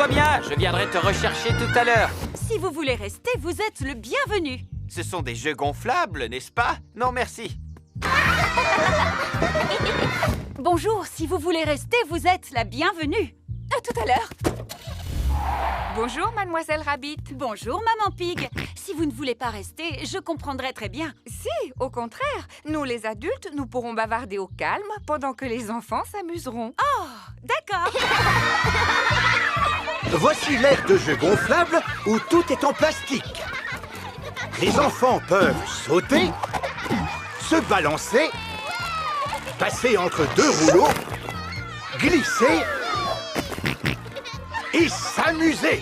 Installe-toi bien, je viendrai te rechercher tout à l'heure. Si vous voulez rester, vous êtes le bienvenu. Ce sont des jeux gonflables, n'est-ce pas? Non, merci. Bonjour, si vous voulez rester, vous êtes la bienvenue. À tout à l'heure. Bonjour, mademoiselle Rabbit. Bonjour, maman Pig. Si vous ne voulez pas rester, je comprendrai très bien. Si, au contraire, nous les adultes, nous pourrons bavarder au calme pendant que les enfants s'amuseront. Oh, d'accord. Voici l'ère de jeux gonflables où tout est en plastique. Les enfants peuvent sauter, se balancer, passer entre deux rouleaux, glisser et s'amuser.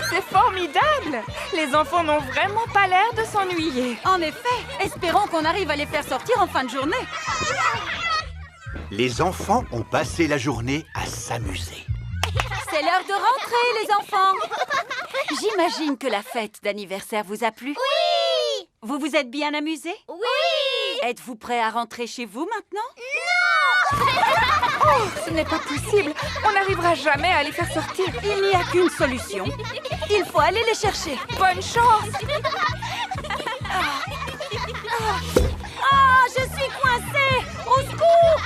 C'est formidable! Les enfants n'ont vraiment pas l'air de s'ennuyer. En effet, espérons qu'on arrive à les faire sortir en fin de journée. Les enfants ont passé la journée à s'amuser. C'est l'heure de rentrer, les enfants. J'imagine que la fête d'anniversaire vous a plu. Oui! Vous vous êtes bien amusés? Oui! Êtes-vous prêts à rentrer chez vous maintenant? Oh, ce n'est pas possible! On n'arrivera jamais à les faire sortir. Il n'y a qu'une solution. Il faut aller les chercher. Bonne chance! Ah, je suis coincée! Au secours!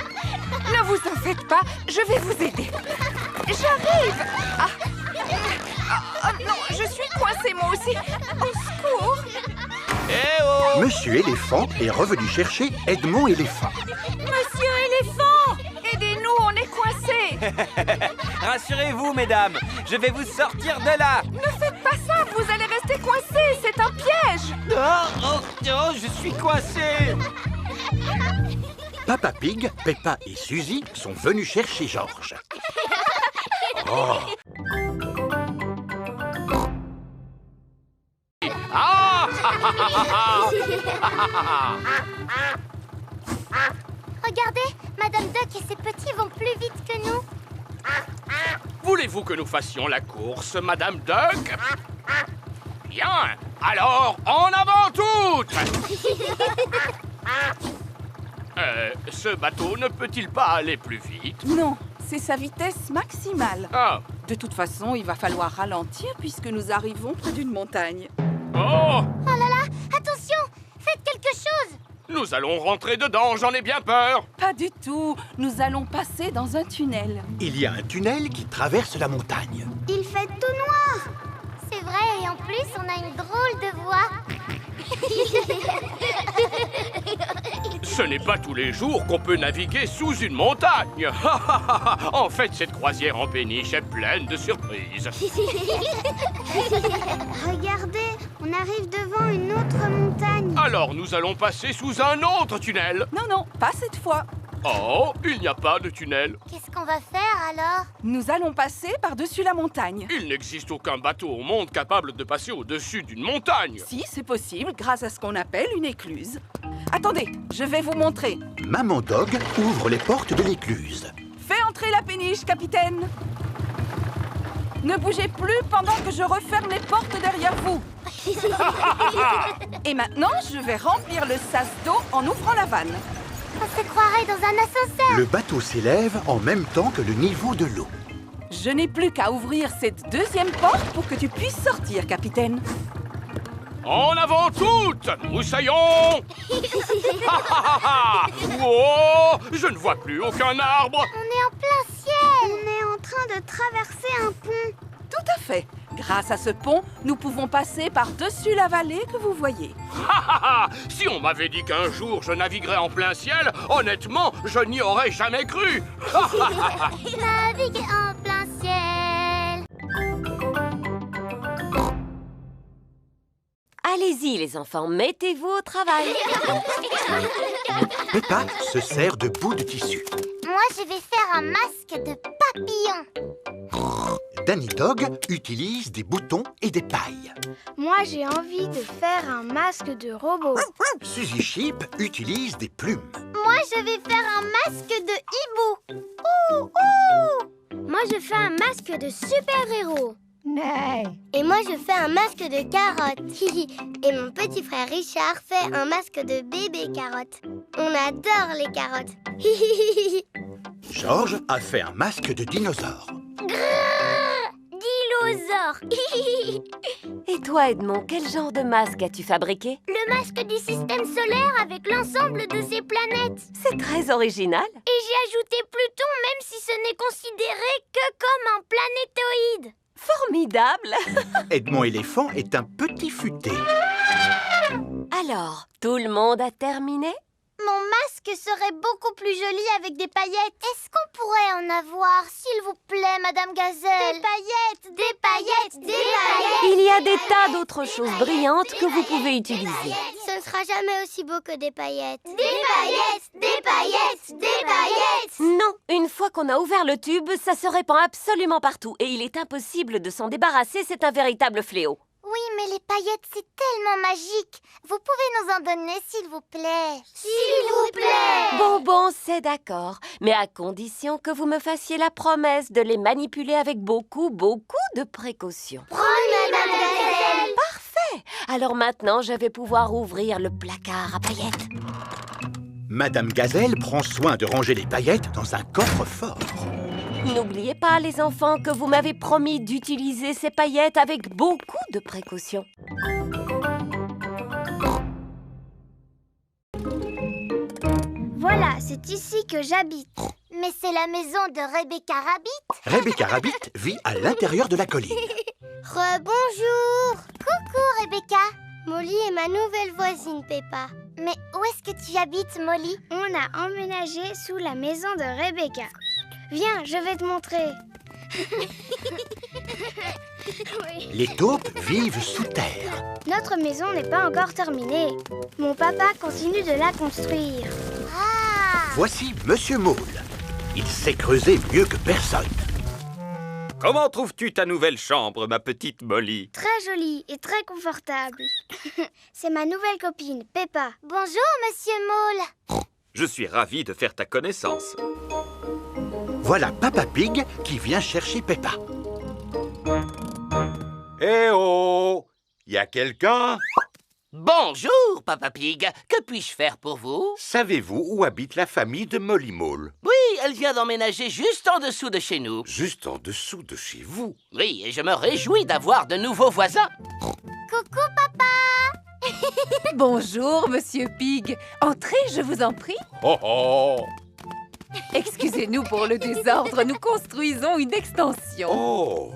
Ne vous en faites pas, je vais vous aider. J'arrive! Non, je suis coincée moi aussi. Au secours! Eh oh! Monsieur Éléphant est revenu chercher Edmond Éléphant. Monsieur éléphant! Aidez-nous, on est coincés! Rassurez-vous, mesdames, je vais vous sortir de là. Ne faites pas ça, vous allez rester coincés, c'est un piège! Oh, je suis coincé. Papa Pig, Peppa et Suzy sont venus chercher Georges. Oh, Ah! Regardez, Madame Duck et ses petits vont plus vite que nous. Voulez-vous que nous fassions la course, Madame Duck? Bien, alors en avant toutes! Ce bateau ne peut-il pas aller plus vite? Non, c'est sa vitesse maximale. Ah, De toute façon, il va falloir ralentir puisque nous arrivons près d'une montagne. oh! Oh là là, attention, faites quelque chose. Nous allons rentrer dedans, j'en ai bien peur! Pas du tout. Nous allons passer dans un tunnel. il y a un tunnel qui traverse la montagne. Il fait tout noir. C'est vrai, et en plus, on a une drôle de voix. Ce n'est pas tous les jours qu'on peut naviguer sous une montagne! En fait, cette croisière en péniche est pleine de surprises. Regardez, on arrive devant une autre montagne. Alors nous allons passer sous un autre tunnel. Non, non, pas cette fois. Oh, il n'y a pas de tunnel. Qu'est-ce qu'on va faire alors? Nous allons passer par-dessus la montagne. Il n'existe aucun bateau au monde capable de passer au-dessus d'une montagne. Si, c'est possible grâce à ce qu'on appelle une écluse. Attendez, je vais vous montrer. Maman Dog ouvre les portes de l'écluse. Fais entrer la péniche, capitaine. Ne bougez plus pendant que je referme les portes derrière vous. Et maintenant, je vais remplir le sas d'eau en ouvrant la vanne. On se croirait dans un ascenseur. Le bateau s'élève en même temps que le niveau de l'eau. Je n'ai plus qu'à ouvrir cette deuxième porte pour que tu puisses sortir, capitaine. En avant toutes, moussaillons. Oh, je ne vois plus aucun arbre. On est en plein ciel. On est en train de traverser un pont. Tout à fait. Grâce à ce pont, nous pouvons passer par-dessus la vallée que vous voyez. Si on m'avait dit qu'un jour je naviguerais en plein ciel, honnêtement, je n'y aurais jamais cru. Naviguer en plein ciel. Allez-y, les enfants, mettez-vous au travail. Peppa se sert de bouts de tissu. Moi, je vais faire un masque de papillon. Danny Dog utilise des boutons et des pailles. Moi, j'ai envie de faire un masque de robot. Suzy Sheep utilise des plumes. Moi, je vais faire un masque de hibou. Ouh, ouh. Moi, je fais un masque de super-héros. Et moi, je fais un masque de carotte. Et mon petit frère Richard fait un masque de bébé carotte. On adore les carottes. George a fait un masque de dinosaure. dinosaure. Et toi, Edmond, quel genre de masque as-tu fabriqué? Le masque du système solaire avec l'ensemble de ses planètes. C'est très original. Et j'ai ajouté Pluton, même si ce n'est considéré que comme un planétoïde. Formidable. Edmond éléphant est un petit futé. Alors, tout le monde a terminé? Mon masque serait beaucoup plus joli avec des paillettes. Est-ce qu'on pourrait en avoir, s'il vous plaît, Madame Gazelle? Des paillettes, des paillettes, des paillettes. Il y a des tas d'autres choses brillantes que vous pouvez utiliser. Ce ne sera jamais aussi beau que des paillettes. Des paillettes, des paillettes, des paillettes. Non, une fois qu'on a ouvert le tube, ça se répand absolument partout et il est impossible de s'en débarrasser, c'est un véritable fléau. Oui, mais les paillettes, c'est tellement magique. Vous pouvez nous en donner, s'il vous plaît. S'il vous plaît. Bon, c'est d'accord. Mais à condition que vous me fassiez la promesse de les manipuler avec beaucoup de précautions. Promis, Madame Gazelle. Parfait. Alors maintenant, je vais pouvoir ouvrir le placard à paillettes. Madame Gazelle prend soin de ranger les paillettes dans un coffre-fort. N'oubliez pas, les enfants, que vous m'avez promis d'utiliser ces paillettes avec beaucoup de précautions. Voilà, c'est ici que j'habite. Mais c'est la maison de Rebecca Rabbit. Rebecca Rabbit vit à l'intérieur de la colline. Rebonjour. Coucou, Rebecca. Molly est ma nouvelle voisine, Peppa. Mais où est-ce que tu habites, Molly? On a emménagé sous la maison de Rebecca. Viens, je vais te montrer. Les taupes vivent sous terre. Notre maison n'est pas encore terminée. Mon papa continue de la construire. Ah! Voici Monsieur Mole. Il sait creuser mieux que personne. Comment trouves-tu ta nouvelle chambre, ma petite Molly? Très jolie et très confortable. C'est ma nouvelle copine, Peppa. Bonjour, Monsieur Mole. Je suis ravi de faire ta connaissance. Voilà Papa Pig qui vient chercher Peppa. Eh oh! Y a quelqu'un? Bonjour, Papa Pig. Que puis-je faire pour vous? Savez-vous où habite la famille de Molly Mole? Oui, elle vient d'emménager juste en dessous de chez nous. Juste en dessous de chez vous? Oui, et je me réjouis d'avoir de nouveaux voisins. Coucou, papa. Bonjour, Monsieur Pig. Entrez, je vous en prie. Oh oh! Excusez-nous pour le désordre, nous construisons une extension. Oh!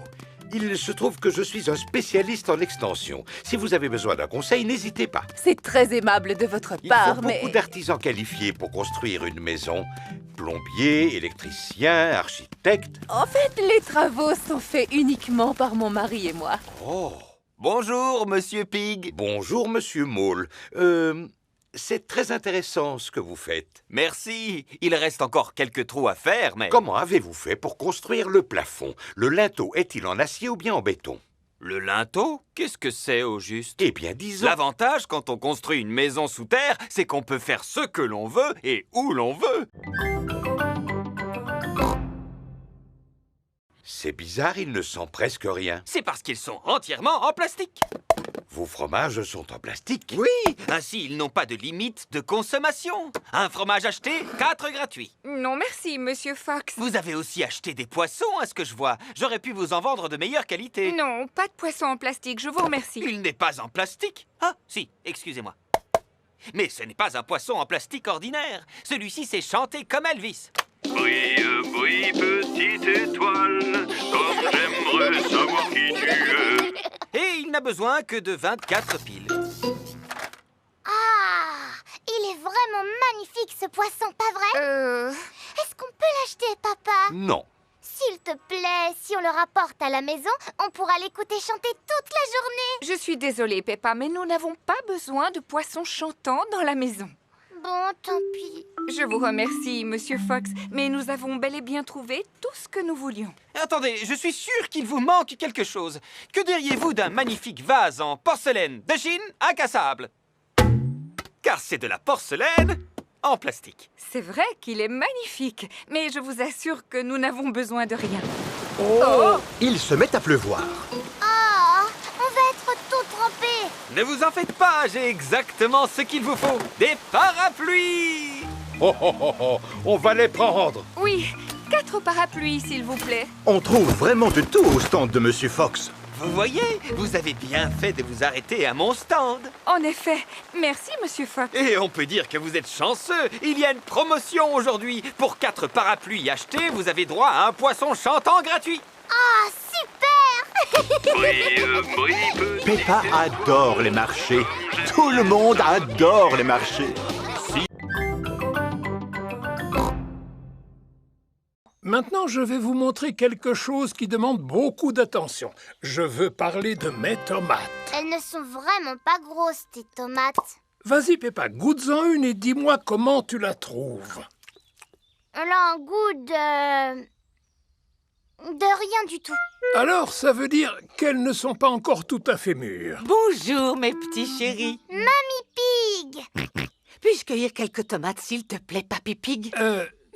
Il se trouve que je suis un spécialiste en extension. Si vous avez besoin d'un conseil, n'hésitez pas. C'est très aimable de votre Il part, faut mais... beaucoup d'artisans qualifiés pour construire une maison. Plombiers, électriciens, architectes. En fait, les travaux sont faits uniquement par mon mari et moi. Oh! Bonjour, Monsieur Pig. Bonjour, Monsieur Mole. C'est très intéressant ce que vous faites. Merci. Il reste encore quelques trous à faire, mais... Comment avez-vous fait pour construire le plafond? Le linteau est-il en acier ou bien en béton? Le linteau? Qu'est-ce que c'est au juste? Eh bien, disons... L'avantage quand on construit une maison sous terre, c'est qu'on peut faire ce que l'on veut et où l'on veut. C'est bizarre, il ne sent presque rien. C'est parce qu'ils sont entièrement en plastique. Vos fromages sont en plastique? Oui, ainsi ils n'ont pas de limite de consommation. Un fromage acheté, 4 gratuits. Non, merci, Monsieur Fox. Vous avez aussi acheté des poissons, à ce que je vois. J'aurais pu vous en vendre de meilleure qualité. Non, pas de poisson en plastique, je vous remercie. Il n'est pas en plastique. Ah, si, excusez-moi. Mais ce n'est pas un poisson en plastique ordinaire. Celui-ci sait chanter comme Elvis. Brille, brille, petite étoile, comme j'aimerais savoir qui tu es. Et il n'a besoin que de 24 piles. Ah! Il est vraiment magnifique, ce poisson, pas vrai? Est-ce qu'on peut l'acheter, papa? Non. S'il te plaît, si on le rapporte à la maison, on pourra l'écouter chanter toute la journée. Je suis désolée, Peppa, mais nous n'avons pas besoin de poissons chantants dans la maison. Bon, tant pis. Je vous remercie, Monsieur Fox, mais nous avons bel et bien trouvé tout ce que nous voulions. Attendez, je suis sûr qu'il vous manque quelque chose. Que diriez-vous d'un magnifique vase en porcelaine de Chine incassable? Car c'est de la porcelaine en plastique. C'est vrai qu'il est magnifique, mais je vous assure que nous n'avons besoin de rien. Oh! Il se met à pleuvoir. Oh! On va être tout trempés. Ne vous en faites pas, j'ai exactement ce qu'il vous faut. Des parapluies! Oh oh oh oh! On va les prendre! Oui, 4 parapluies, s'il vous plaît. On trouve vraiment de tout au stand de Monsieur Fox. Vous voyez, vous avez bien fait de vous arrêter à mon stand. En effet. Merci, Monsieur Fox. Et on peut dire que vous êtes chanceux. Il y a une promotion aujourd'hui. Pour 4 parapluies achetés, vous avez droit à un poisson chantant gratuit. Ah, super! Peppa adore les marchés. Tout le monde adore les marchés. Maintenant, je vais vous montrer quelque chose qui demande beaucoup d'attention. Je veux parler de mes tomates. Elles ne sont vraiment pas grosses, tes tomates. Vas-y, Peppa, goûte-en une et dis-moi comment tu la trouves. Elle a un goût de rien du tout. Alors, ça veut dire qu'elles ne sont pas encore tout à fait mûres. Bonjour, mes petits chéris. Mamie Pig! Puis-je cueillir quelques tomates, s'il te plaît, Papy Pig?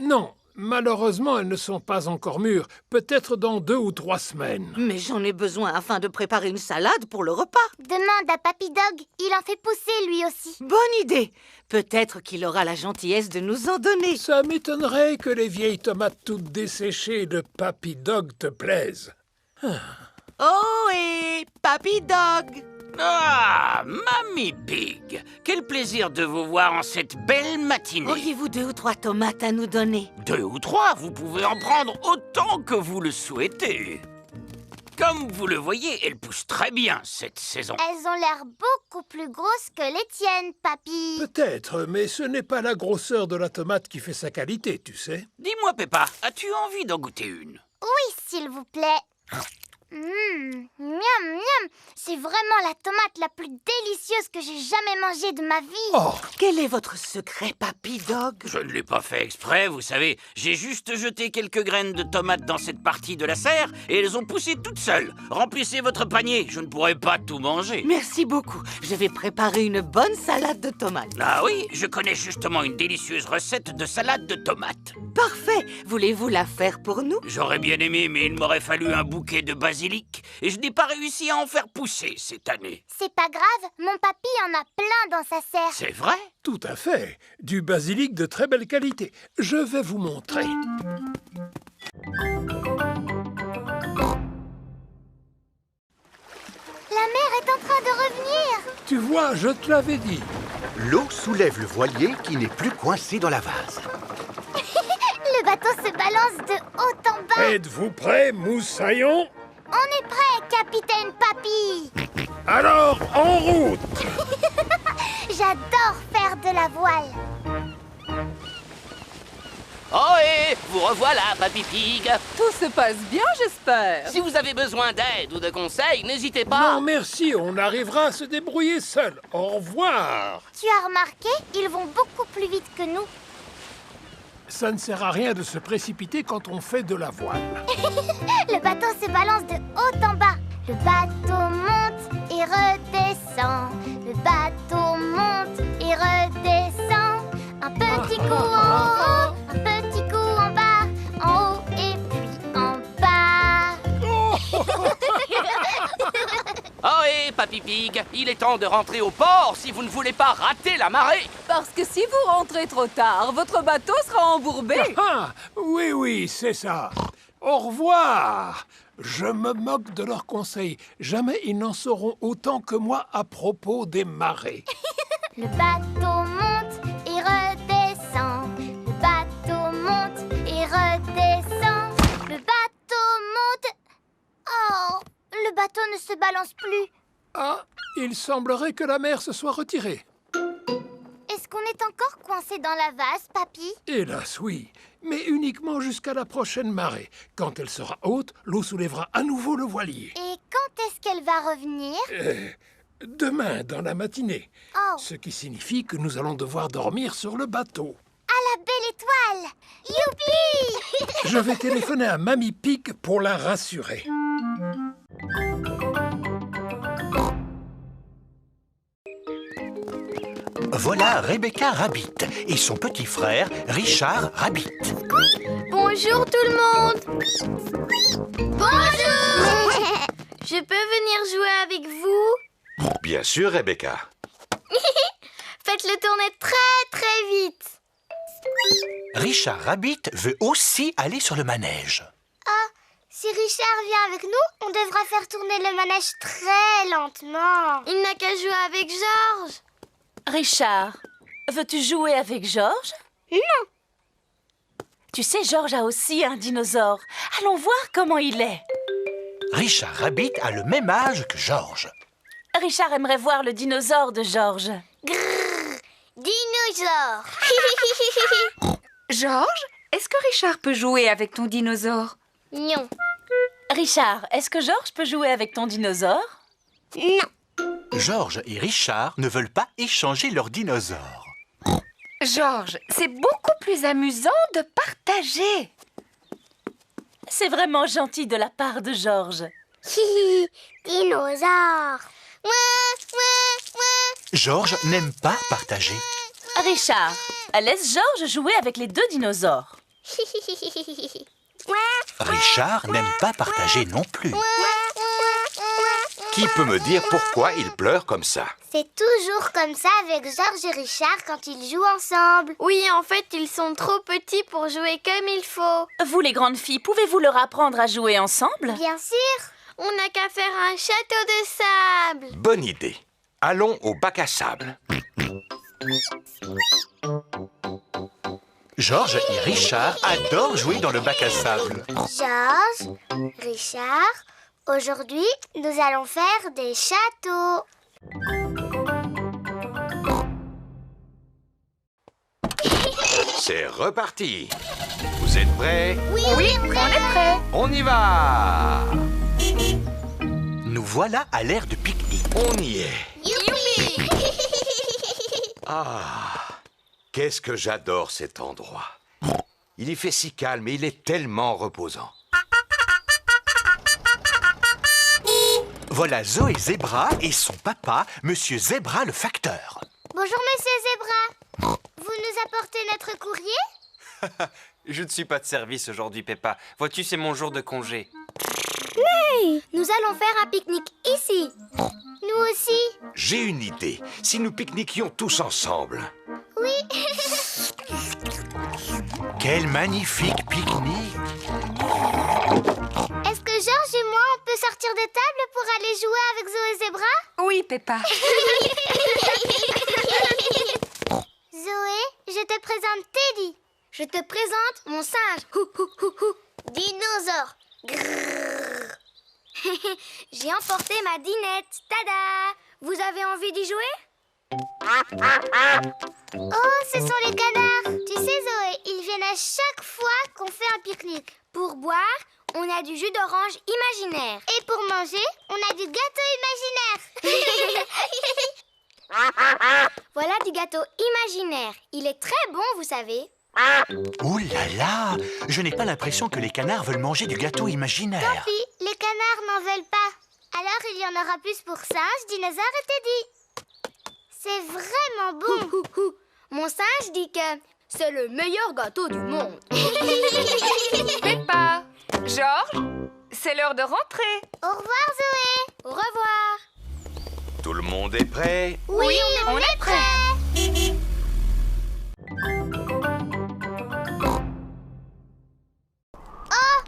Non. Malheureusement, elles ne sont pas encore mûres. Peut-être dans 2 ou 3 semaines. Mais j'en ai besoin afin de préparer une salade pour le repas. Demande à Papy Dog, il en fait pousser lui aussi. Bonne idée. Peut-être qu'il aura la gentillesse de nous en donner. Ça m'étonnerait que les vieilles tomates toutes desséchées de Papy Dog te plaisent. Oh, et Papy Dog! Ah, Mamie Pig, quel plaisir de vous voir en cette belle matinée. Auriez-vous 2 ou 3 tomates à nous donner? 2 ou 3, vous pouvez en prendre autant que vous le souhaitez. Comme vous le voyez, elles poussent très bien cette saison. Elles ont l'air beaucoup plus grosses que les tiennes, Papy. Peut-être, mais ce n'est pas la grosseur de la tomate qui fait sa qualité, tu sais. Dis-moi, Peppa, as-tu envie d'en goûter une? Oui, s'il vous plaît. Miam, miam. C'est vraiment la tomate la plus délicieuse que j'ai jamais mangée de ma vie. Oh, quel est votre secret, Papy Dog? Je ne l'ai pas fait exprès, vous savez. J'ai juste jeté quelques graines de tomates dans cette partie de la serre et elles ont poussé toutes seules. Remplissez votre panier, je ne pourrai pas tout manger. Merci beaucoup. Je vais préparer une bonne salade de tomates. Ah oui, je connais justement une délicieuse recette de salade de tomates. Parfait. Voulez-vous la faire pour nous? J'aurais bien aimé, mais il m'aurait fallu un bouquet de basilic et je n'ai pas réussi à en faire pousser cette année. C'est pas grave, mon papy en a plein dans sa serre. C'est vrai? Tout à fait. Du basilic de très belle qualité. Je vais vous montrer. La mer est en train de revenir. Tu vois, je te l'avais dit. L'eau soulève le voilier qui n'est plus coincé dans la vase. Le bateau se balance de haut en bas. Êtes-vous prêts, moussaillons? On est prêt, capitaine Papy. Alors, en route. J'adore faire de la voile. Oh et vous revoilà, Papy Pig. Tout se passe bien, j'espère. Si vous avez besoin d'aide ou de conseils, n'hésitez pas. Non, merci, on arrivera à se débrouiller seul. Au revoir. Tu as remarqué, ils vont beaucoup plus vite que nous. Ça ne sert à rien de se précipiter quand on fait de la voile. Le bateau se balance de haut en bas. Le bateau monte et redescend. Le bateau monte et redescend. Un petit coup en haut, un petit coup en bas, en haut et puis en bas. Oh et Papy Pig, il est temps de rentrer au port si vous ne voulez pas rater la marée. Parce que si vous rentrez trop tard, votre bateau sera embourbé. Ah, oui, c'est ça. Au revoir. Je me moque de leurs conseils. Jamais ils n'en sauront autant que moi à propos des marées. Le bateau monte et redescend. Le bateau monte et redescend. Le bateau monte... Oh, le bateau ne se balance plus. Ah, il semblerait que la mer se soit retirée. Est-ce qu'on est encore coincé dans la vase, Papy? Hélas, oui. Mais uniquement jusqu'à la prochaine marée. Quand elle sera haute, l'eau soulèvera à nouveau le voilier. Et quand est-ce qu'elle va revenir? Demain, dans la matinée. Oh. Ce qui signifie que nous allons devoir dormir sur le bateau. À la belle étoile! Youpi! Je vais téléphoner à Mamie Pig pour la rassurer. Voilà Rebecca Rabbit et son petit frère Richard Rabbit. Bonjour tout le monde. Bonjour. Je peux venir jouer avec vous? Bien sûr, Rebecca. Faites-le tourner très très vite. Richard Rabbit veut aussi aller sur le manège. Ah, si Richard vient avec nous, on devra faire tourner le manège très lentement. Il n'a qu'à jouer avec Georges. Richard, veux-tu jouer avec Georges? Non. Tu sais, Georges a aussi un dinosaure. Allons voir comment il est. Richard Rabbit a le même âge que Georges. Richard aimerait voir le dinosaure de Georges. Grrr, dinosaure. Georges, est-ce que Richard peut jouer avec ton dinosaure? Non. Richard, est-ce que Georges peut jouer avec ton dinosaure? Non. Georges et Richard ne veulent pas échanger leurs dinosaures. Georges, c'est beaucoup plus amusant de partager. C'est vraiment gentil de la part de Georges. Dinosaure. Georges n'aime pas partager. Richard, laisse Georges jouer avec les deux dinosaures. Richard n'aime pas partager non plus. Qui peut me dire pourquoi il pleure comme ça? C'est toujours comme ça avec Georges et Richard quand ils jouent ensemble. Oui, en fait, ils sont trop petits pour jouer comme il faut. Vous, les grandes filles, pouvez-vous leur apprendre à jouer ensemble? Bien sûr. On n'a qu'à faire un château de sable. Bonne idée. Allons au bac à sable. Georges et Richard adorent jouer dans le bac à sable. Georges, Richard, aujourd'hui, nous allons faire des châteaux. C'est reparti. Vous êtes prêts? Oui, on est prêts. On y va. Nous voilà à l'aire de pique-nique. On y est. Youpi! Ah, qu'est-ce que j'adore cet endroit. Il y fait si calme et il est tellement reposant. Voilà Zoé Zebra et son papa, Monsieur Zebra le facteur. Bonjour, Monsieur Zebra. Vous nous apportez notre courrier? Je ne suis pas de service aujourd'hui, Peppa. Vois-tu, c'est mon jour de congé. Hey, nous allons faire un pique-nique ici. Nous aussi. J'ai une idée. Si nous pique-niquions tous ensemble. Oui. Quel magnifique pique-nique! Est-ce que Georges et moi, on peut sortir de table pour aller jouer avec Zoé Zebra? Oui, Peppa. Zoé, je te présente Teddy. Je te présente mon singe. Dinosaure. J'ai emporté ma dinette. Tada! Vous avez envie d'y jouer? Oh, ce sont les canards. Tu sais, Zoé, ils viennent à chaque fois qu'on fait un pique-nique. Pour boire, on a du jus d'orange imaginaire. Et pour manger, on a du gâteau imaginaire. Voilà du gâteau imaginaire. Il est très bon, vous savez. Ouh là là! Je n'ai pas l'impression que les canards veulent manger du gâteau imaginaire. Tant pis, les canards n'en veulent pas. Alors il y en aura plus pour singe, dinosaure et Teddy. C'est vraiment bon. Mon singe dit que c'est le meilleur gâteau du monde. Peppa, Georges, c'est l'heure de rentrer. Au revoir, Zoé. Au revoir. Tout le monde est prêt? Oui, on est prêt. Oh!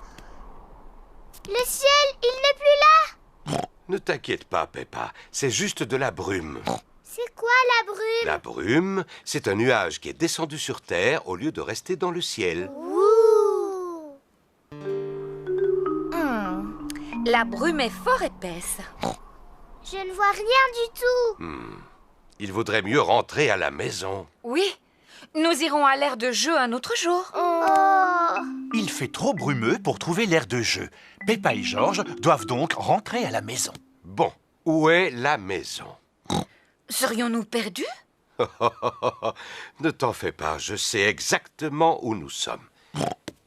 Le ciel, il n'est plus là. Ne t'inquiète pas, Peppa. C'est juste de la brume. C'est quoi la brume? La brume, c'est un nuage qui est descendu sur Terre au lieu de rester dans le ciel. Ouh. La brume est fort épaisse. Je ne vois rien du tout. Il vaudrait mieux rentrer à la maison. Oui, nous irons à l'aire de jeu un autre jour. Oh. Il fait trop brumeux pour trouver l'aire de jeu. Peppa et Georges doivent donc rentrer à la maison. Bon, où est la maison? Serions-nous perdus? Ne t'en fais pas, je sais exactement où nous sommes.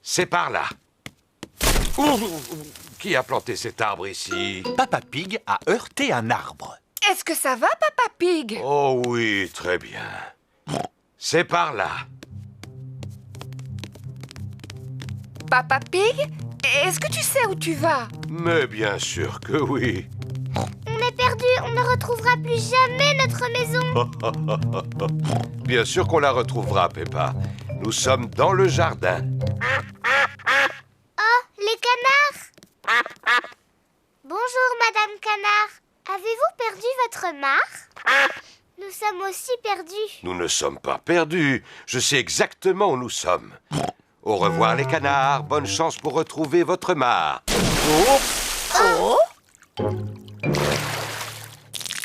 C'est par là. Qui a planté cet arbre ici? Papa Pig a heurté un arbre. Est-ce que ça va, Papa Pig? Oh oui, très bien. C'est par là. Papa Pig, est-ce que tu sais où tu vas? Mais bien sûr que oui. On est perdu, on ne retrouvera plus jamais notre maison. Bien sûr qu'on la retrouvera, Peppa. Nous sommes dans le jardin. Oh, les canards! Bonjour, Madame Canard. Avez-vous perdu votre mare? Nous sommes aussi perdus. Nous ne sommes pas perdus. Je sais exactement où nous sommes. Au revoir les canards. Bonne chance pour retrouver votre mare. Oh!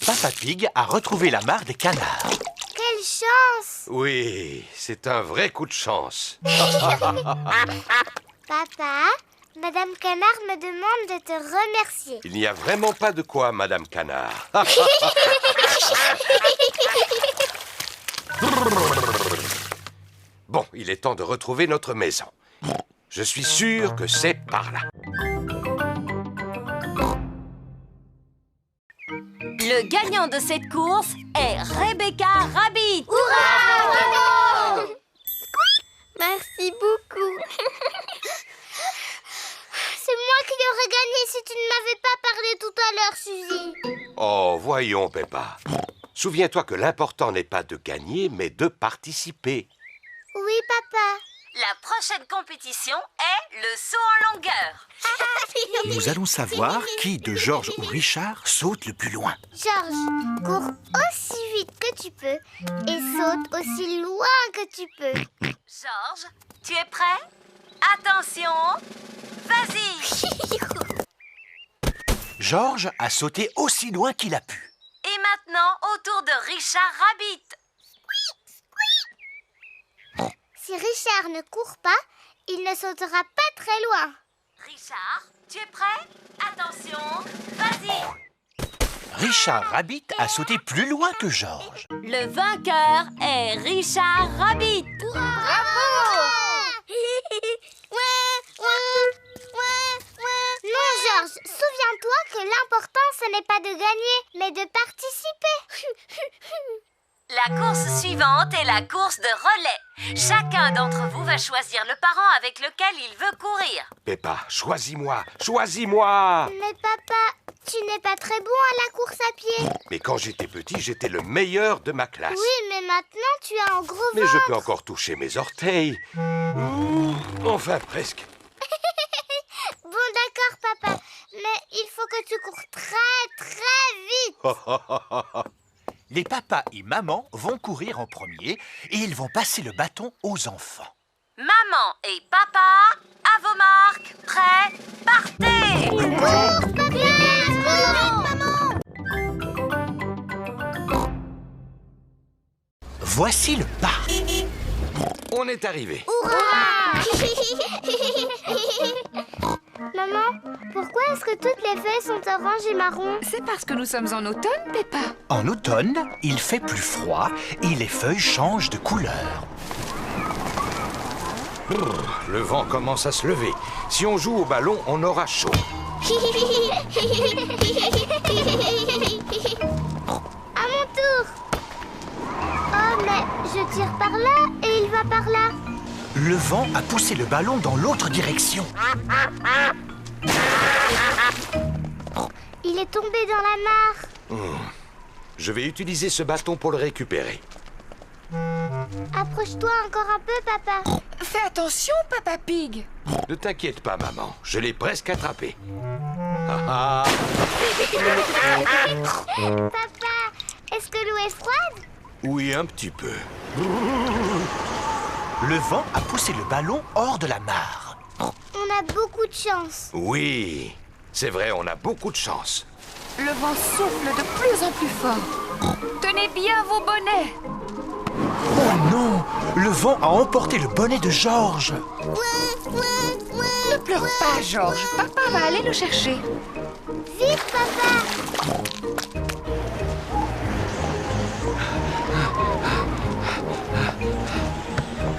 Papa Pig a retrouvé la mare des canards. Quelle chance! Oui, c'est un vrai coup de chance. Papa, Madame Canard me demande de te remercier. Il n'y a vraiment pas de quoi, Madame Canard. Bon, il est temps de retrouver notre maison. Je suis sûr que c'est par là. Le gagnant de cette course est Rebecca Rabbit. Hurrah! Merci beaucoup. C'est moi qui aurais gagné si tu ne m'avais pas parlé tout à l'heure, Suzy. Oh, voyons, Peppa. Souviens-toi que l'important n'est pas de gagner, mais de participer. Oui, papa. La prochaine compétition est le saut en longueur. Nous allons savoir qui de Georges ou Richard saute le plus loin. Georges, cours aussi vite que tu peux et saute aussi loin que tu peux. Georges, tu es prêt? Attention, vas-y. Georges a sauté aussi loin qu'il a pu. Et maintenant, au tour de Richard Rabbit. Si Richard ne court pas, il ne sautera pas très loin. Richard, tu es prêt? Attention, vas-y. Richard Rabbit a sauté plus loin que Georges. Le vainqueur est Richard Rabbit. Non, Georges, souviens-toi que l'important, ce n'est pas de gagner, mais de participer. La course suivante est la course de relais. Chacun d'entre vous va choisir le parent avec lequel il veut courir. Peppa, choisis-moi, choisis-moi. Mais papa, tu n'es pas très bon à la course à pied. Mais quand j'étais petit, j'étais le meilleur de ma classe. Oui, mais maintenant, tu as un gros Mais ventre. je peux encore toucher mes orteils. Enfin, presque. Bon, d'accord, papa. Mais il faut que tu cours très, très vite. Les papas et maman vont courir en premier et ils vont passer le bâton aux enfants. Maman et papa, à vos marques, prêts, partez! Cours, papa! Maman! Voici le parc. On est arrivé. Hurrah! Maman, pourquoi est-ce que toutes les feuilles sont oranges et marron? C'est parce que nous sommes en automne, Peppa. En automne, il fait plus froid et les feuilles changent de couleur. Le vent commence à se lever. Si on joue au ballon, on aura chaud. À mon tour. Oh, mais je tire par là et il va par là. Le vent a poussé le ballon dans l'autre direction. Il est tombé dans la mare. Je vais utiliser ce bâton pour le récupérer. Approche-toi encore un peu, papa. Fais attention, Papa Pig. Ne t'inquiète pas, maman. Je l'ai presque attrapé. Ah, ah. Papa, est-ce que l'eau est froide? Oui, un petit peu. Le vent a poussé le ballon hors de la mare. On a beaucoup de chance. Oui, c'est vrai, on a beaucoup de chance. Le vent souffle de plus en plus fort. Tenez bien vos bonnets. Oh non! Le vent a emporté le bonnet de Georges. Ne pleure pas, Georges. Papa va aller le chercher. Vite, papa.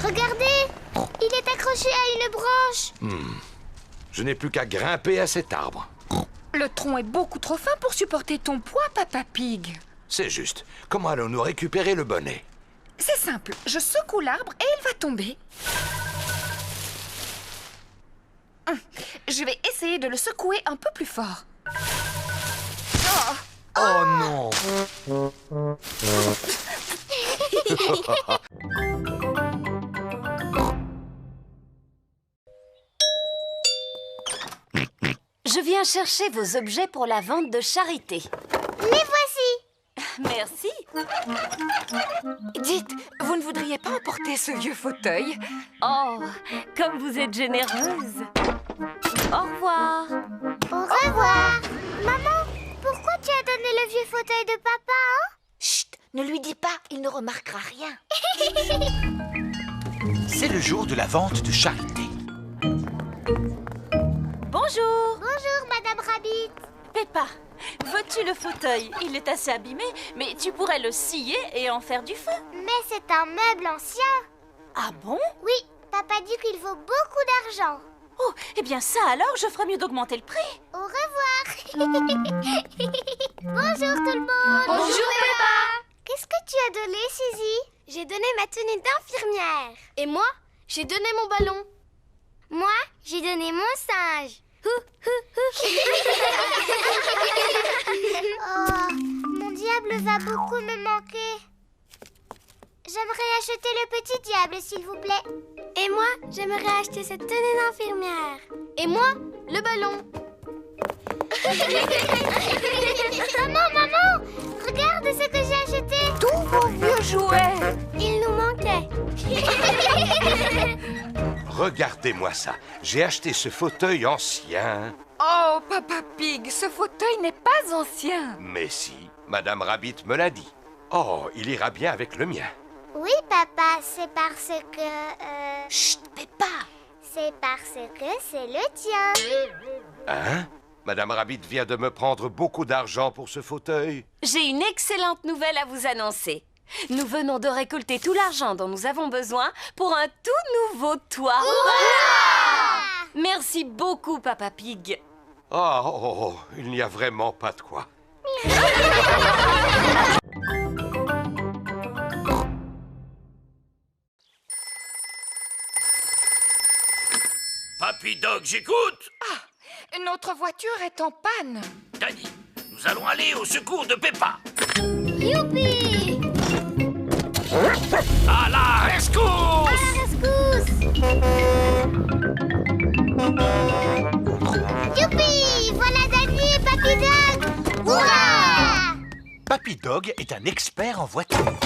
Regardez, il est accroché à une branche. Je n'ai plus qu'à grimper à cet arbre. Le tronc est beaucoup trop fin pour supporter ton poids, Papa Pig. C'est juste. Comment allons-nous récupérer le bonnet? C'est simple, je secoue l'arbre et il va tomber. Je vais essayer de le secouer un peu plus fort. Oh non! Je viens chercher vos objets pour la vente de charité. Les voici. Merci. Dites, vous ne voudriez pas emporter ce vieux fauteuil? Oh, comme vous êtes généreuse. Au revoir. Au revoir. Maman, pourquoi tu as donné le vieux fauteuil de papa, hein? Chut, ne lui dis pas, il ne remarquera rien. C'est le jour de la vente de charité. Bonjour. Bonjour, Madame Rabbit. Peppa, veux-tu le fauteuil? Il est assez abîmé, mais tu pourrais le scier et en faire du feu. Mais c'est un meuble ancien. Ah bon? Oui, papa dit qu'il vaut beaucoup d'argent. Oh, eh bien ça alors, je ferais mieux d'augmenter le prix. Au revoir. Bonjour tout le monde. Bonjour, Peppa. Qu'est-ce que tu as donné, Suzy? J'ai donné ma tenue d'infirmière. Et moi, j'ai donné mon ballon. Moi, j'ai donné mon singe. Oh, mon diable va beaucoup me manquer. J'aimerais acheter le petit diable, s'il vous plaît. Et moi, j'aimerais acheter cette tenue d'infirmière. Et moi, le ballon. Maman, regarde ce que j'ai acheté. Tous vos vieux jouets. Il nous manquait. Regardez-moi ça. J'ai acheté ce fauteuil ancien. Oh, Papa Pig, ce fauteuil n'est pas ancien. Mais si, Madame Rabbit me l'a dit. Oh, il ira bien avec le mien. Oui, papa, c'est parce que... Chut, Peppa. C'est parce que c'est le tien. Hein? Madame Rabbit vient de me prendre beaucoup d'argent pour ce fauteuil. J'ai une excellente nouvelle à vous annoncer. Nous venons de récolter tout l'argent dont nous avons besoin pour un tout nouveau toit. Hurrah! Merci beaucoup, Papa Pig. Oh, il n'y a vraiment pas de quoi. Papy Dog, j'écoute. Ah, notre voiture est en panne. Danny, nous allons aller au secours de Peppa. Youpi! À la rescousse! À la rescousse! Youpi! Voilà Danny et Papy Dog! Hurrah! Papy Dog est un expert en voiture.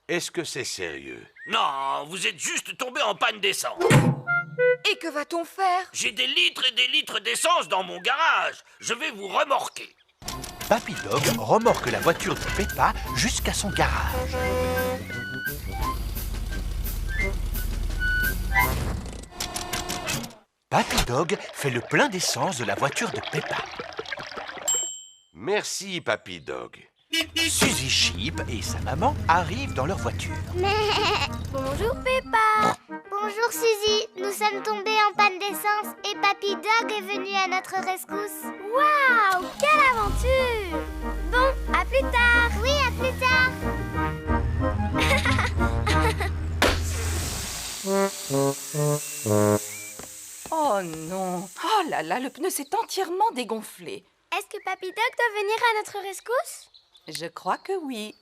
Est-ce que c'est sérieux? Non, vous êtes juste tombé en panne d'essence. Et que va-t-on faire? J'ai des litres et des litres d'essence dans mon garage. Je vais vous remorquer. Papy Dog remorque la voiture de Peppa jusqu'à son garage. Papy Dog fait le plein d'essence de la voiture de Peppa. Merci, Papy Dog. Suzy Sheep et sa maman arrivent dans leur voiture. Bonjour Peppa. Bonjour Suzy. Nous sommes tombés en panne d'essence et Papy Dog est venu à notre rescousse. Waouh, quelle aventure! Bon, à plus tard. Oui, à plus tard. Oh non. Oh là là, le pneu s'est entièrement dégonflé. Est-ce que Papy Dog doit venir à notre rescousse? Je crois que oui.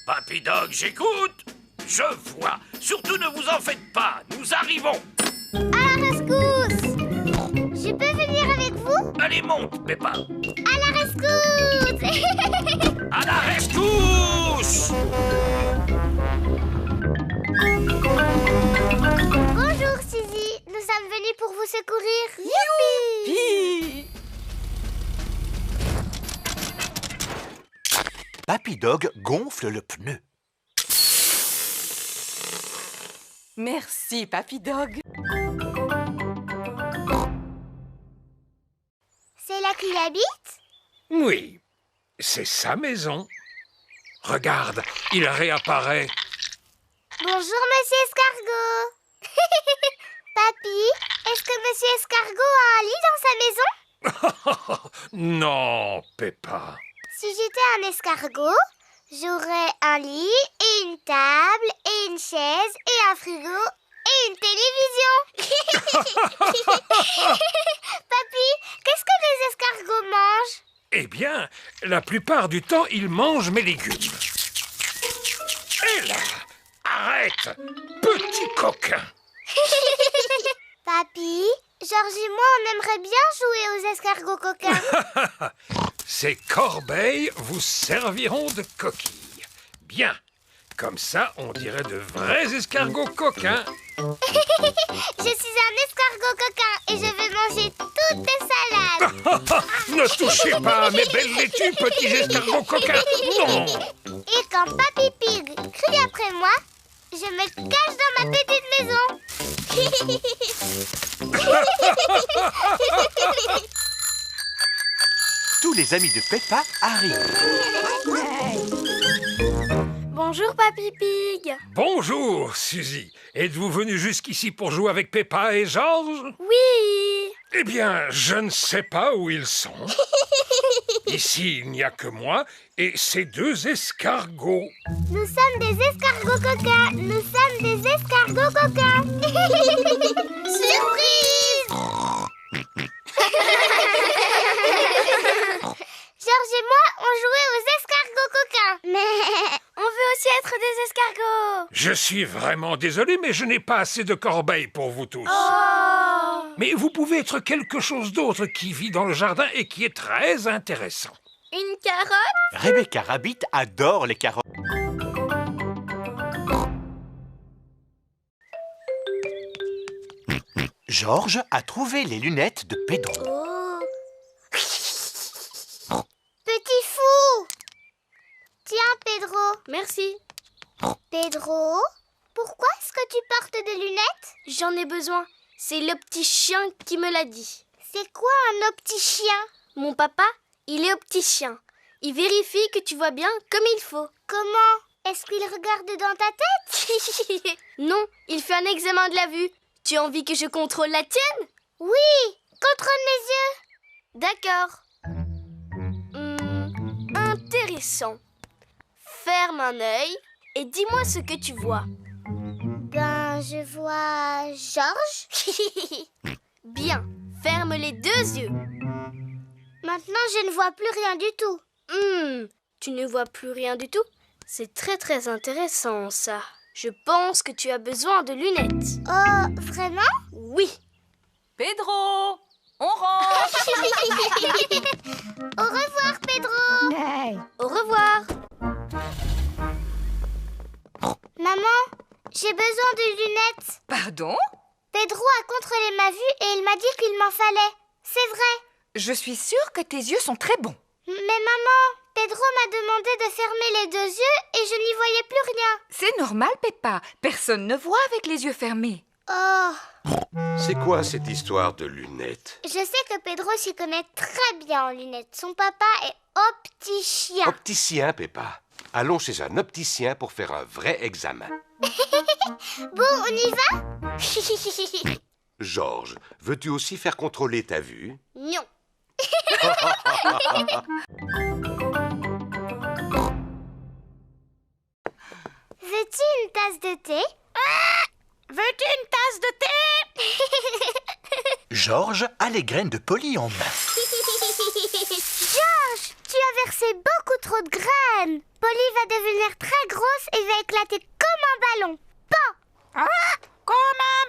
Papy Dog, j'écoute. Je vois. Surtout ne vous en faites pas. Nous arrivons. À la rescousse. Je peux venir avec vous? Allez, monte, Peppa. À la rescousse. À la rescousse! Bonjour Suzy. Nous sommes venus pour vous secourir. Youpi! Papy Dog gonfle le pneu. Merci, Papy Dog. C'est là qu'il habite? Oui, c'est sa maison. Regarde, il réapparaît. Bonjour, Monsieur Escargot. Papy, est-ce que Monsieur Escargot a un lit dans sa maison? Non, Peppa. Si j'étais un escargot, j'aurais un lit et une table et une chaise et un frigo et une télévision. Papy, qu'est-ce que les escargots mangent? Eh bien, la plupart du temps, ils mangent mes légumes. Et là, arrête, petit coquin. Papy, Georges et moi, on aimerait bien jouer aux escargots coquins. Ces corbeilles vous serviront de coquilles. Bien. Comme ça, on dirait de vrais escargots coquins. Je suis un escargot coquin et je vais manger toutes tes salades. Ne touchez pas à mes belles laitues, petits escargots coquins. Non. Et quand Papy Pig crie après moi, je me cache dans ma petite maison. Tous les amis de Peppa arrivent. Bonjour, Papy Pig. Bonjour, Suzy. Êtes-vous venu jusqu'ici pour jouer avec Peppa et Georges? Oui. Eh bien, je ne sais pas où ils sont. Ici, il n'y a que moi et ces deux escargots. Nous sommes des escargots coquins. Nous sommes des escargots coquins. Surprise! Georges et moi, on jouait aux escargots coquins. Mais on veut aussi être des escargots. Je suis vraiment désolé, mais je n'ai pas assez de corbeilles pour vous tous. Oh. Mais vous pouvez être quelque chose d'autre qui vit dans le jardin et qui est très intéressant. Une carotte? Rebecca Rabbit adore les carottes. Georges a trouvé les lunettes de Pedro. oh. Petit fou! Tiens, Pedro. Merci. Pedro, pourquoi est-ce que tu portes des lunettes? J'en ai besoin. C'est le petit chien qui me l'a dit. C'est quoi un opticien? Mon papa, il est opticien. Il vérifie que tu vois bien comme il faut. Comment? Est-ce qu'il regarde dans ta tête? Non, il fait un examen de la vue. Tu as envie que je contrôle la tienne? Oui, contrôle mes yeux. D'accord. Intéressant. Ferme un œil et dis-moi ce que tu vois. Ben, je vois Georges. Bien, ferme les deux yeux. Maintenant, je ne vois plus rien du tout. Tu ne vois plus rien du tout? C'est très très intéressant ça. Je pense que tu as besoin de lunettes. Oh, vraiment? Oui. Pedro, on rentre. Au revoir, Pedro. Au revoir. Maman, j'ai besoin de lunettes. Pardon? Pedro a contrôlé ma vue et il m'a dit qu'il m'en fallait. C'est vrai. Je suis sûre que tes yeux sont très bons. Mais maman, Pedro m'a demandé de fermer les deux yeux et je n'y voyais plus rien. C'est normal, Peppa. Personne ne voit avec les yeux fermés. Oh, C'est quoi cette histoire de lunettes? je sais que Pedro s'y connaît très bien en lunettes. Son papa est opticien. Opticien, Peppa. Allons chez un opticien pour faire un vrai examen. Bon, on y va? Georges, veux-tu aussi faire contrôler ta vue? Non. Veux-tu une tasse de thé? Veux-tu une tasse de thé? Georges a les graines de Polly en main. Georges, tu as versé beaucoup trop de graines. Polly va devenir très grosse et va éclater comme un ballon. Pan! Comme un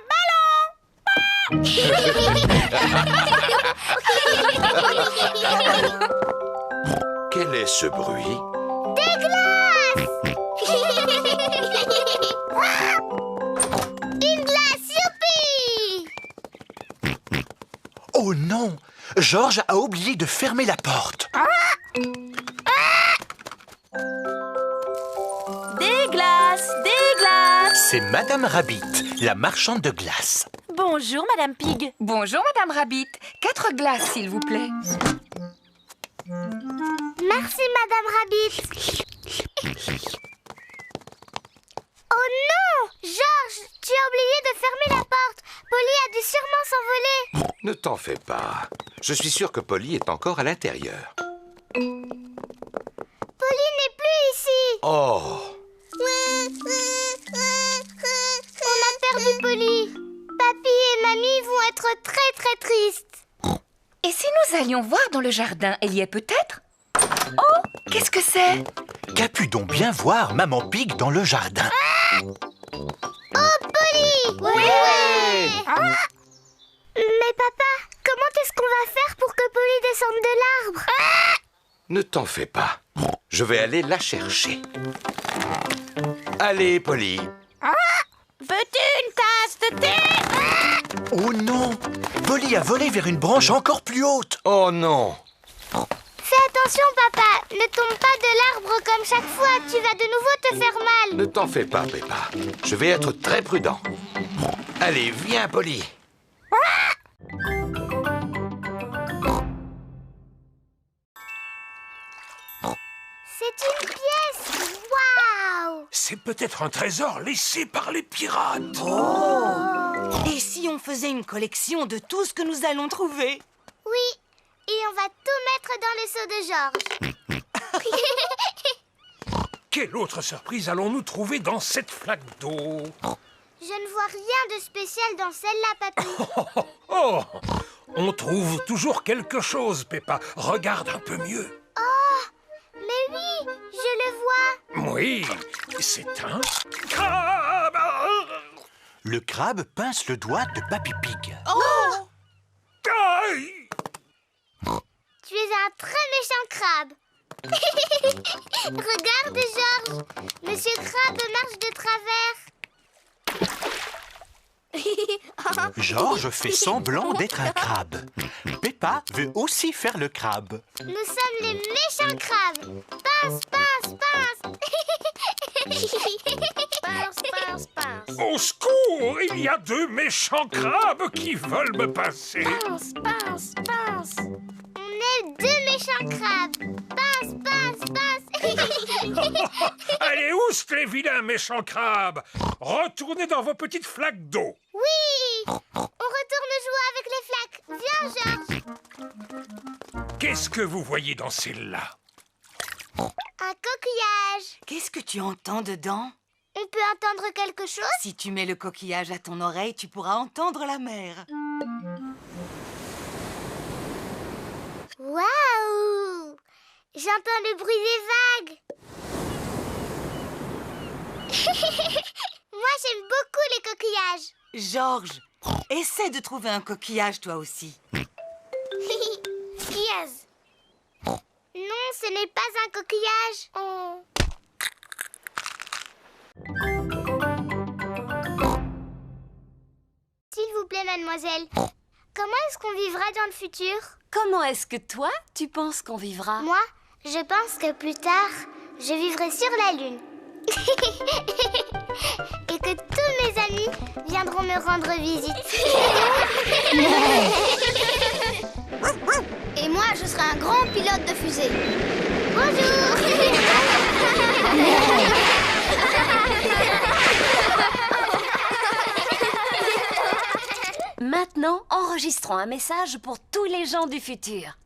Quel est ce bruit? Des glaces! Une glace, youpi! Oh non! Georges a oublié de fermer la porte. Des glaces, des glaces. C'est Madame Rabbit, la marchande de glace. Bonjour, Madame Pig. Bonjour, Madame Rabbit. 4 glaces, s'il vous plaît. Merci, Madame Rabbit. Oh non! Georges, tu as oublié de fermer la porte. Polly a dû sûrement s'envoler. Ne t'en fais pas. Je suis sûr que Polly est encore à l'intérieur. Polly n'est plus ici. Oh! On a perdu Polly. Papy et Mamie vont être très très tristes. Et si nous allions voir dans le jardin, elle y est peut-être? Oh, qu'est-ce que c'est? Qu'a pu donc bien voir Maman Pig dans le jardin? Oh, Polly! Ouais! descendre de l'arbre. Ne t'en fais pas. Je vais aller la chercher. Allez, Polly. Veux-tu une tasse de thé? Oh non! Polly a volé vers une branche encore plus haute. Oh non! Fais attention, papa. Ne tombe pas de l'arbre comme chaque fois. Tu vas de nouveau te faire mal. Ne t'en fais pas, Peppa. Je vais être très prudent. Allez, viens, Polly. C'est une pièce. Waouh! C'est peut-être un trésor laissé par les pirates. Et si on faisait une collection de tout ce que nous allons trouver? Oui. Et on va tout mettre dans le seau de Georges. Quelle autre surprise allons-nous trouver dans cette flaque d'eau? Je ne vois rien de spécial dans celle-là, papy. Oh! On trouve toujours quelque chose, Peppa. Regarde un peu mieux. Oh! Mais oui, je le vois. Oui, c'est un crabe. Le crabe pince le doigt de Papy Pig. Oh! Aïe! Tu es un très méchant crabe. Regarde, Georges. Monsieur Crabe marche de travers. Georges fait semblant d'être un crabe. Peppa veut aussi faire le crabe. Nous sommes les méchants crabes. Pince, pince, pince. Pince, pince, pince. Au secours! Il y a deux méchants crabes qui veulent me passer. Pince, pince, pince. On est deux méchants crabes. Pince, pince, pince. Allez, oust les vilains méchants crabes! Retournez dans vos petites flaques d'eau. Oui! On retourne jouer avec les flaques. Viens, Georges. Qu'est-ce que vous voyez dans celle-là? Un coquillage. Qu'est-ce que tu entends dedans? On peut entendre quelque chose? Si tu mets le coquillage à ton oreille, tu pourras entendre la mer. Waouh! J'entends le bruit des vagues. Moi, j'aime beaucoup les coquillages. Georges, essaie de trouver un coquillage toi aussi. Yes. Non, ce n'est pas un coquillage. Oh. S'il vous plaît, mademoiselle, comment est-ce qu'on vivra dans le futur? Comment est-ce que toi, tu penses qu'on vivra? Moi, je pense que plus tard, je vivrai sur la Lune. Et que tous mes amis viendront me rendre visite. Et moi, je serai un grand pilote de fusée. Bonjour. Maintenant, enregistrons un message pour tous les gens du futur.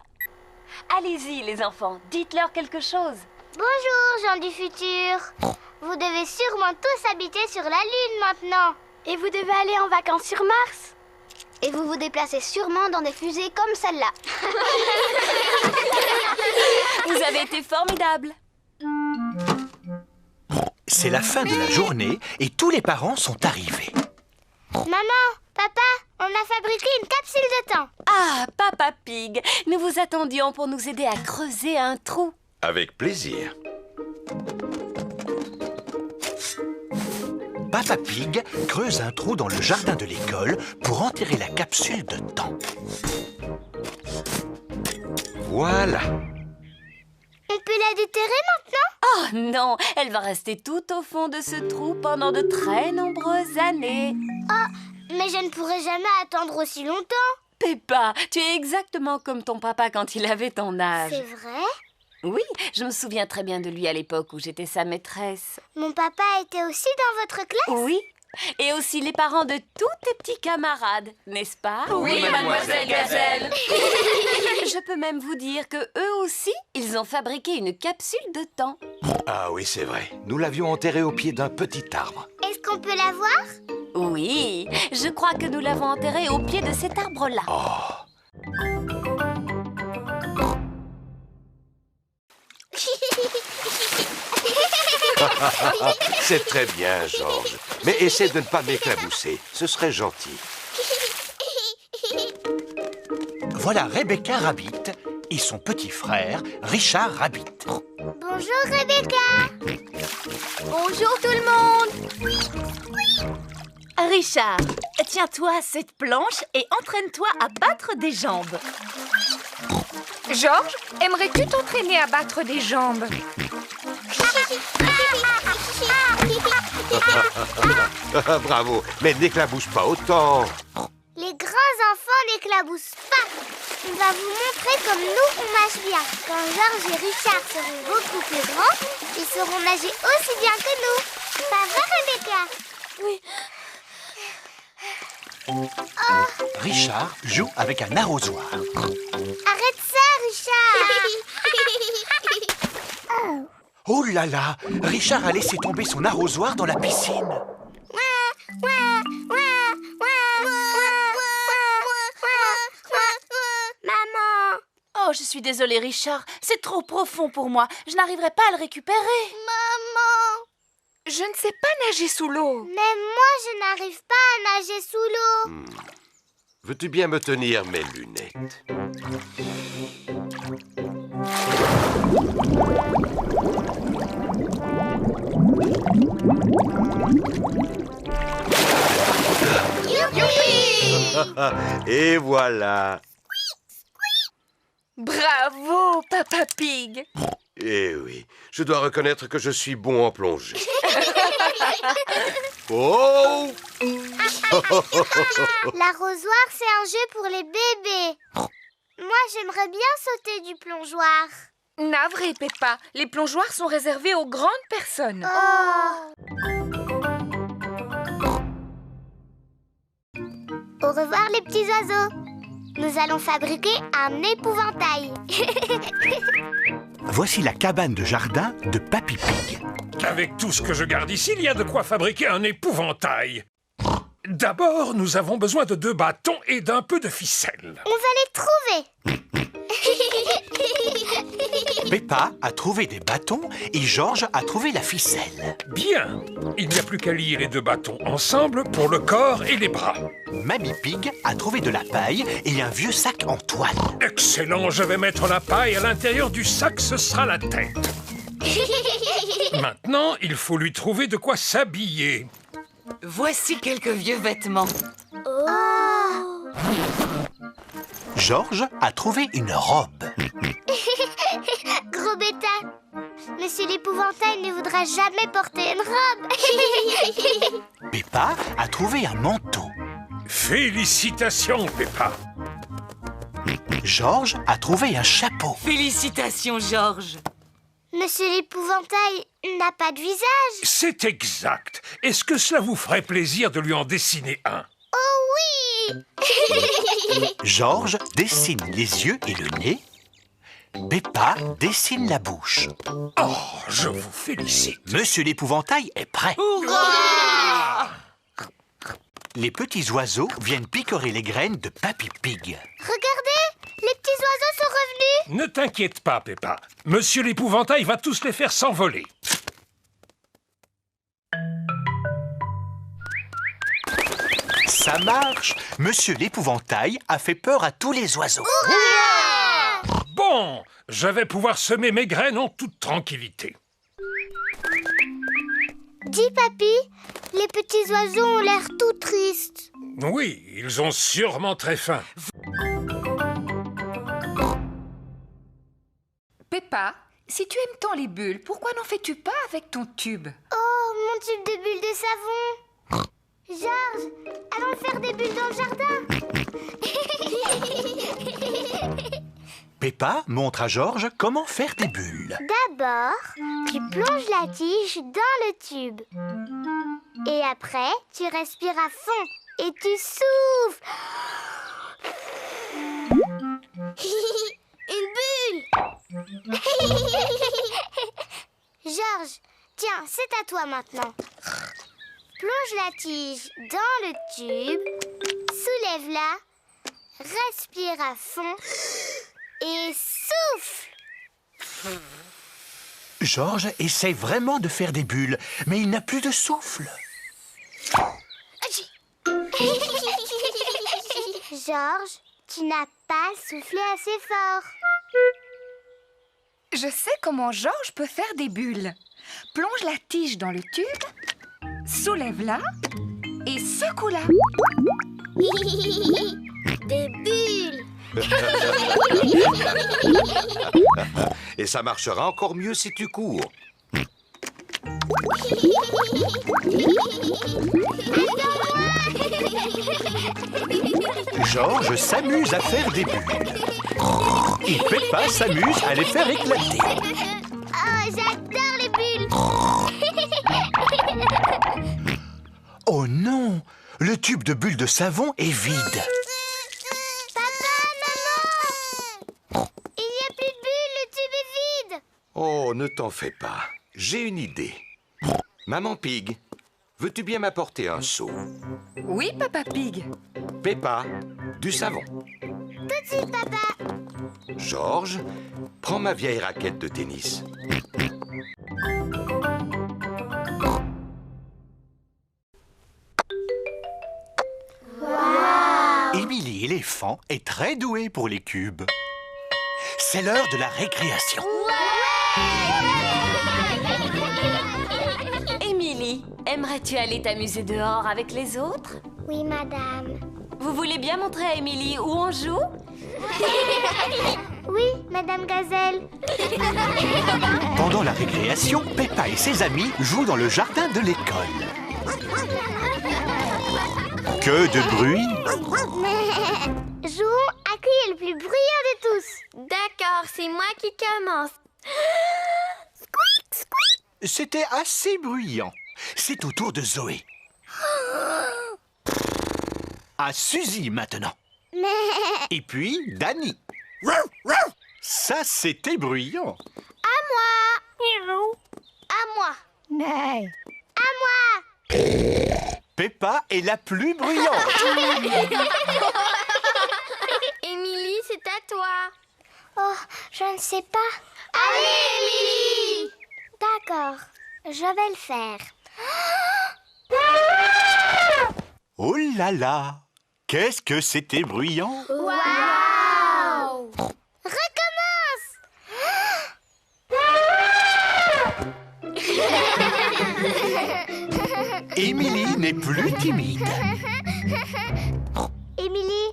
Allez-y, les enfants, dites-leur quelque chose. Bonjour, gens du futur. Vous devez sûrement tous habiter sur la Lune maintenant. Et vous devez aller en vacances sur Mars. Et vous vous déplacez sûrement dans des fusées comme celle-là. Vous avez été formidables. C'est la fin de la journée et tous les parents sont arrivés. Maman, papa, on a fabriqué une capsule de temps. Ah, Papa Pig, nous vous attendions pour nous aider à creuser un trou. Avec plaisir. Papa Pig creuse un trou dans le jardin de l'école pour enterrer la capsule de temps. Voilà. On peut la déterrer maintenant? Oh non, elle va rester tout au fond de ce trou pendant de très nombreuses années. Oh, mais je ne pourrai jamais attendre aussi longtemps. Peppa, tu es exactement comme ton papa quand il avait ton âge. C'est vrai? Oui, je me souviens très bien de lui à l'époque où j'étais sa maîtresse. Mon papa était aussi dans votre classe? Oui, et aussi les parents de tous tes petits camarades, n'est-ce pas? Oui, mademoiselle Gazelle. Je peux même vous dire que eux aussi, ils ont fabriqué une capsule de temps. Ah oui, c'est vrai. Nous l'avions enterrée au pied d'un petit arbre. Est-ce qu'on peut la voir? Oui, je crois que nous l'avons enterrée au pied de cet arbre-là. Oh. C'est très bien, Georges. Mais essaie de ne pas m'éclabousser. Ce serait gentil. Voilà Rebecca Rabbit et son petit frère, Richard Rabbit. Bonjour Rebecca. Bonjour tout le monde. Richard, tiens-toi à cette planche et entraîne-toi à battre des jambes. Georges, aimerais-tu t'entraîner à battre des jambes? Bravo, mais n'éclabousse pas autant. Les grands enfants n'éclaboussent pas. On va vous montrer comme nous on nage bien. Quand Georges et Richard seront beaucoup plus grands, ils sauront nager aussi bien que nous. Ça va Rebecca? Oui. Oh, Richard joue avec un arrosoir. arrête ça Richard. Oh là là, Richard a laissé tomber son arrosoir dans la piscine. Maman. Oh, je suis désolée, Richard. C'est trop profond pour moi. Je n'arriverai pas à le récupérer. Maman. Je ne sais pas nager sous l'eau. Même moi, je n'arrive pas à nager sous l'eau. Veux-tu bien me tenir mes lunettes? Et voilà. Bravo, Papa Pig. Eh oui, je dois reconnaître que je suis bon en plongée. Oh! L'arrosoir, c'est un jeu pour les bébés. Moi, j'aimerais bien sauter du plongeoir. Navré, Peppa. Les plongeoires sont réservés aux grandes personnes. Au revoir les petits oiseaux. Nous allons fabriquer un épouvantail. Voici la cabane de jardin de Papy Pig. Avec tout ce que je garde ici, il y a de quoi fabriquer un épouvantail. D'abord, nous avons besoin de 2 bâtons et d'un peu de ficelle. On va les trouver. Peppa a trouvé des bâtons et Georges a trouvé la ficelle. Bien. Il n'y a plus qu'à lier les 2 bâtons ensemble pour le corps et les bras. Mamie Pig a trouvé de la paille et un vieux sac en toile. Excellent, je vais mettre la paille à l'intérieur du sac, ce sera la tête. Maintenant, il faut lui trouver de quoi s'habiller. Voici quelques vieux vêtements. Georges a trouvé une robe. Gros bêta. Monsieur l'épouvantail ne voudra jamais porter une robe. Peppa a trouvé un manteau. Félicitations, Peppa. Georges a trouvé un chapeau. Félicitations, Georges. Monsieur l'épouvantail n'a pas de visage. C'est exact. Est-ce que cela vous ferait plaisir de lui en dessiner un? Oh oui. Georges dessine les yeux et le nez. Peppa dessine la bouche. Oh, je vous félicite. Monsieur l'épouvantail est prêt. Hurrah! Les petits oiseaux viennent picorer les graines de Papy Pig. Regardez, les petits oiseaux sont revenus. Ne t'inquiète pas, Peppa. Monsieur l'épouvantail va tous les faire s'envoler. Ça marche. Monsieur l'épouvantail a fait peur à tous les oiseaux. Bon, je vais pouvoir semer mes graines en toute tranquillité. Dis, papy, les petits oiseaux ont l'air tout tristes. Oui, ils ont sûrement très faim. Peppa, si tu aimes tant les bulles, pourquoi n'en fais-tu pas avec ton tube? Oh, mon tube de bulles de savon. Georges, allons faire des bulles dans le jardin. Peppa montre à Georges comment faire des bulles. D'abord, tu plonges la tige dans le tube. Et après, tu respires à fond et tu souffles. Une bulle. Georges, tiens, c'est à toi maintenant. Plonge la tige dans le tube, soulève-la, respire à fond et souffle. Georges essaie vraiment de faire des bulles, mais il n'a plus de souffle. Georges, tu n'as pas soufflé assez fort. Je sais comment Georges peut faire des bulles. Plonge la tige dans le tube, soulève-la et secoue-la. Des bulles. Et ça marchera encore mieux si tu cours. Georges s'amuse à faire des bulles. Et Peppa s'amuse à les faire éclater. Oh, j'adore les bulles. Oh non! Le tube de bulles de savon est vide. Papa, maman! Il n'y a plus de bulles, le tube est vide. Oh, ne t'en fais pas. J'ai une idée. Maman Pig, veux-tu bien m'apporter un seau? Oui, Papa Pig. Peppa, du savon. Tout de suite, papa. Georges, prends ma vieille raquette de tennis. Émilie éléphant est très douée pour les cubes. C'est l'heure de la récréation. Émilie, aimerais-tu aller t'amuser dehors avec les autres? Oui, madame. Vous voulez bien montrer à Émilie où on joue? Oui, madame Gazelle. Pendant la récréation, Peppa et ses amis jouent dans le jardin de l'école. Que de bruit! Jouons à qui est le plus bruyant de tous. D'accord, c'est moi qui commence. Squeak, squeak. C'était assez bruyant. C'est au tour de Zoé. À Suzy maintenant. Et puis Dani. Ça, c'était bruyant. À moi. À moi. À moi. Peppa est la plus bruyante. Émilie, c'est à toi. Oh, je ne sais pas. Allez, Émilie. D'accord, je vais le faire. Oh là là! Qu'est-ce que c'était bruyant! Waouh! Recommence! Émilie n'est plus timide. Émilie,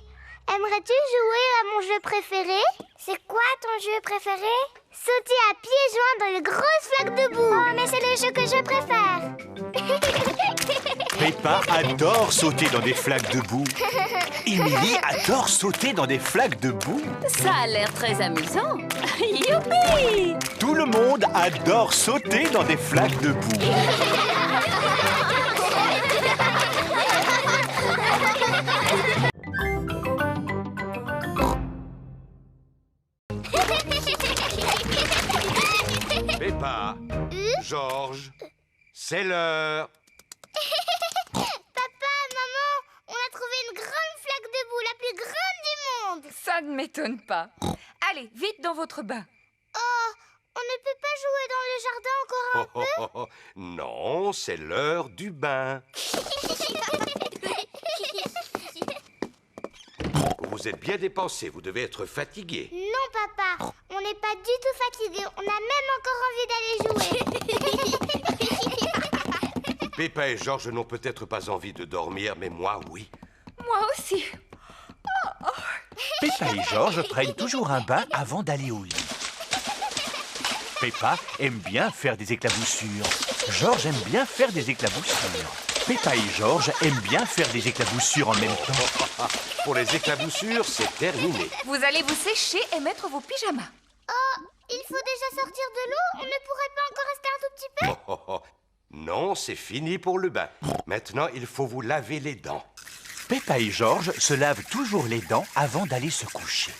aimerais-tu jouer à mon jeu préféré? C'est quoi ton jeu préféré? Sauter à pieds joints dans les grosses flaques de boue. Oh, mais c'est le jeu que je préfère. Peppa adore sauter dans des flaques de boue. Émilie adore sauter dans des flaques de boue. Ça a l'air très amusant. Youpi! Tout le monde adore sauter dans des flaques de boue. Peppa, Georges, c'est l'heure. Papa, maman, on a trouvé une grande flaque de boue, la plus grande du monde. Ça ne m'étonne pas. Allez, vite dans votre bain. Oh, on ne peut pas jouer dans le jardin encore un peu? Non, c'est l'heure du bain. Vous vous êtes bien dépensé, vous devez être fatigué. Non, papa, on n'est pas du tout fatigué. On a même encore envie d'aller jouer. Peppa et Georges n'ont peut-être pas envie de dormir, mais moi, oui. Moi aussi. Peppa et Georges prennent toujours un bain avant d'aller au lit. Peppa aime bien faire des éclaboussures. Georges aime bien faire des éclaboussures. Peppa et Georges aiment bien faire des éclaboussures en même temps. Pour les éclaboussures, c'est terminé. Vous allez vous sécher et mettre vos pyjamas. Oh, il faut déjà sortir de l'eau? On ne pourrait pas encore rester un tout petit peu? Non, c'est fini pour le bain. Maintenant, il faut vous laver les dents. Peppa et Georges se lavent toujours les dents avant d'aller se coucher.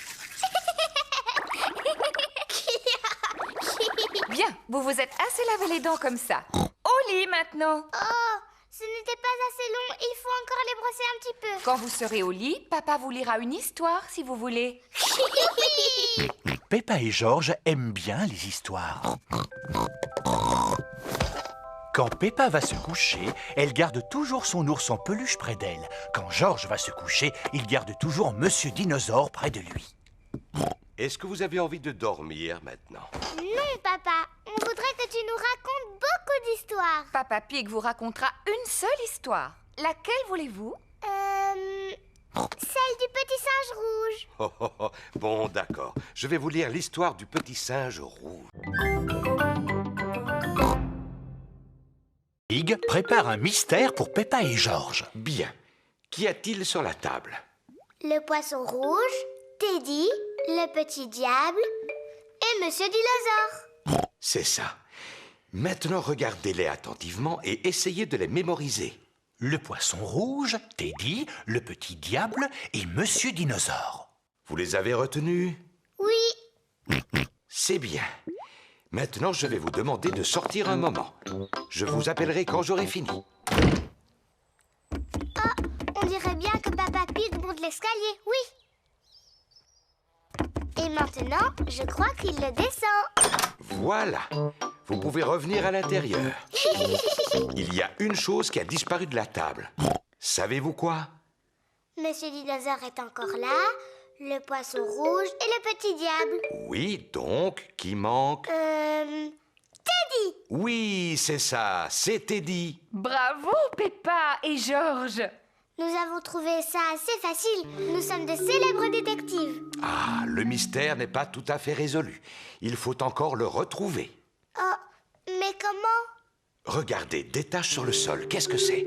Bien, vous vous êtes assez lavé les dents comme ça. Au lit maintenant. Oh, ce n'était pas assez long. Il faut encore les brosser un petit peu. Quand vous serez au lit, papa vous lira une histoire si vous voulez. Peppa et Georges aiment bien les histoires. Quand Peppa va se coucher, elle garde toujours son ours en peluche près d'elle. Quand Georges va se coucher, il garde toujours Monsieur Dinosaure près de lui. Est-ce que vous avez envie de dormir maintenant? Non, papa. On voudrait que tu nous racontes beaucoup d'histoires. Papa Pig vous racontera une seule histoire. Laquelle voulez-vous? Celle du petit singe rouge. Oh, oh, oh. Bon, d'accord. Je vais vous lire l'histoire du petit singe rouge. Pig prépare un mystère pour Peppa et George. Bien. Qu'y a-t-il sur la table? Le poisson rouge, Teddy, le petit diable et Monsieur Dinosaure. C'est ça. Maintenant, regardez-les attentivement et essayez de les mémoriser. Le poisson rouge, Teddy, le petit diable et Monsieur Dinosaure. Vous les avez retenus? Oui. C'est bien. Maintenant, je vais vous demander de sortir un moment. Je vous appellerai quand j'aurai fini. On dirait bien que Papa Pig monte l'escalier, oui. Et maintenant, je crois qu'il le descend. Voilà. Vous pouvez revenir à l'intérieur. Il y a une chose qui a disparu de la table. Savez-vous quoi? Monsieur Dinosaure est encore là, le poisson rouge et le petit diable. Oui, donc, qui manque? Teddy! Oui, c'est ça, c'est Teddy. Bravo, Peppa et George. Nous avons trouvé ça assez facile. Nous sommes de célèbres détectives. Ah, le mystère n'est pas tout à fait résolu. Il faut encore le retrouver. Oh, mais comment? Regardez, des taches sur le sol, qu'est-ce que c'est?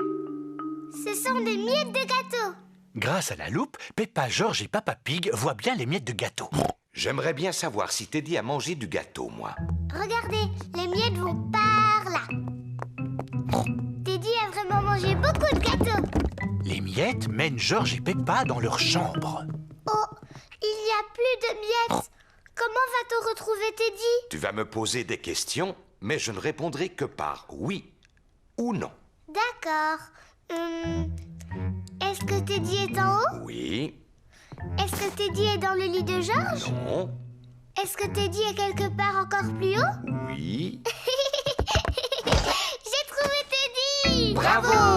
Ce sont des miettes de gâteau. Grâce à la loupe, Peppa, George et Papa Pig voient bien les miettes de gâteau. J'aimerais bien savoir si Teddy a mangé du gâteau, moi. Regardez, les miettes vont par là. Teddy a vraiment mangé beaucoup de gâteaux. Les miettes mènent George et Peppa dans leur chambre. Oh, il n'y a plus de miettes. Comment va-t-on retrouver Teddy? Tu vas me poser des questions, mais je ne répondrai que par oui ou non. D'accord. Est-ce que Teddy est en haut? Oui. Est-ce que Teddy est dans le lit de George? Non. Est-ce que Teddy est quelque part encore plus haut? Oui. J'ai trouvé Teddy! Bravo!